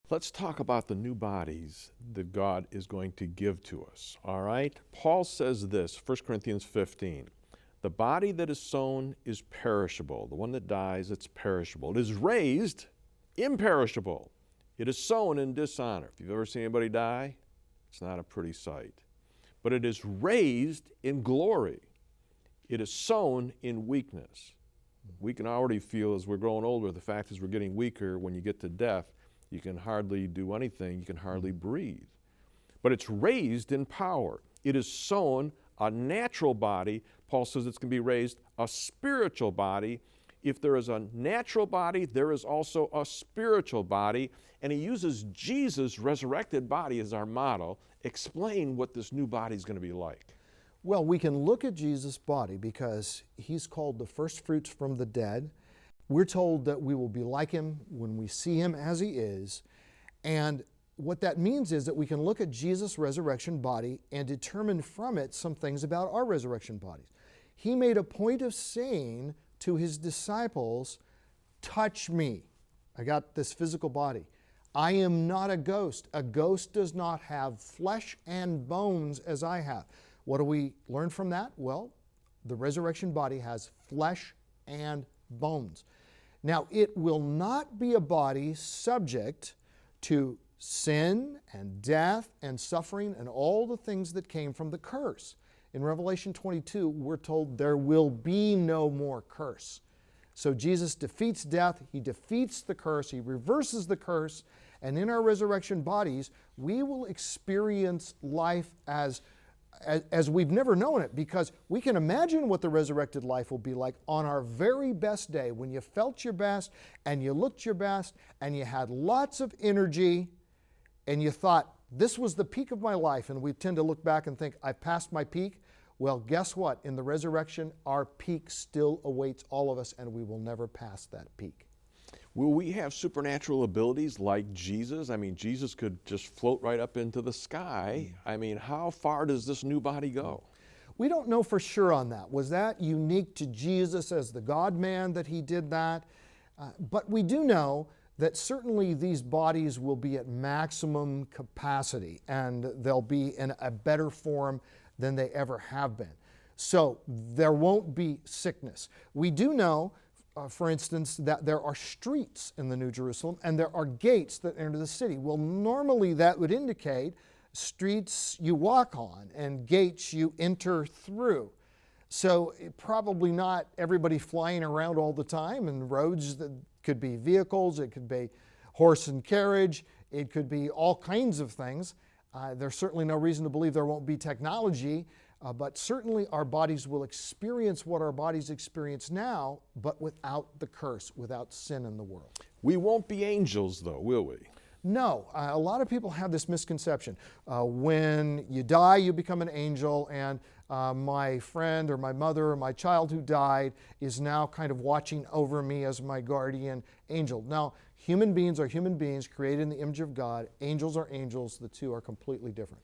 Let's talk about the new bodies that God is going to give to us, all right? Paul says this, 1 Corinthians 15, the body that is sown is perishable. The one that dies, it's perishable. It is raised imperishable. It is sown in dishonor. If you've ever seen anybody die, it's not a pretty sight. But it is raised in glory. It is sown in weakness. We can already feel as we're growing older, the fact is we're getting weaker. When you get to death, you can hardly do anything. You can hardly breathe. But it's raised in power. It is sown a natural body. Paul says it's going to be raised a spiritual body. If there is a natural body, there is also a spiritual body. And he uses Jesus' resurrected body as our model. Explain what this new body is going to be like. Well, we can look at Jesus' body because he's called the first fruits from the dead. We're told that we will be like him when we see him as he is. And what that means is that we can look at Jesus' resurrection body and determine from it some things about our resurrection bodies. He made a point of saying to his disciples, touch me. I got this physical body. I am not a ghost. A ghost does not have flesh and bones as I have. What do we learn from that? Well, the resurrection body has flesh and bones. Now, it will not be a body subject to sin and death and suffering and all the things that came from the curse. In Revelation 22, we're told there will be no more curse. So Jesus defeats death, he defeats the curse, he reverses the curse, and in our resurrection bodies, we will experience life as we've never known it, because we can imagine what the resurrected life will be like on our very best day, when you felt your best and you looked your best and you had lots of energy and you thought, this was the peak of my life, and we tend to look back and think, I've passed my peak. Well, guess what? In the resurrection, our peak still awaits all of us, and we will never pass that peak. Will we have supernatural abilities like Jesus? I mean, Jesus could just float right up into the sky. I mean, how far does this new body go? We don't know for sure on that. Was that unique to Jesus as the God-man that he did that? But we do know that certainly these bodies will be at maximum capacity, and they'll be in a better form than they ever have been. So there won't be sickness. We do know, for instance, that there are streets in the New Jerusalem and there are gates that enter the city. Well, normally that would indicate streets you walk on and gates you enter through. So probably not everybody flying around all the time, and roads that could be vehicles, it could be horse and carriage, it could be all kinds of things. There's certainly no reason to believe there won't be technology, but certainly our bodies will experience what our bodies experience now, but without the curse, without sin in the world. We won't be angels though, will we? No, a lot of people have this misconception. When you die, you become an angel, and my friend or my mother or my child who died is now kind of watching over me as my guardian angel. Now, human beings are human beings created in the image of God. Angels are angels. The two are completely different.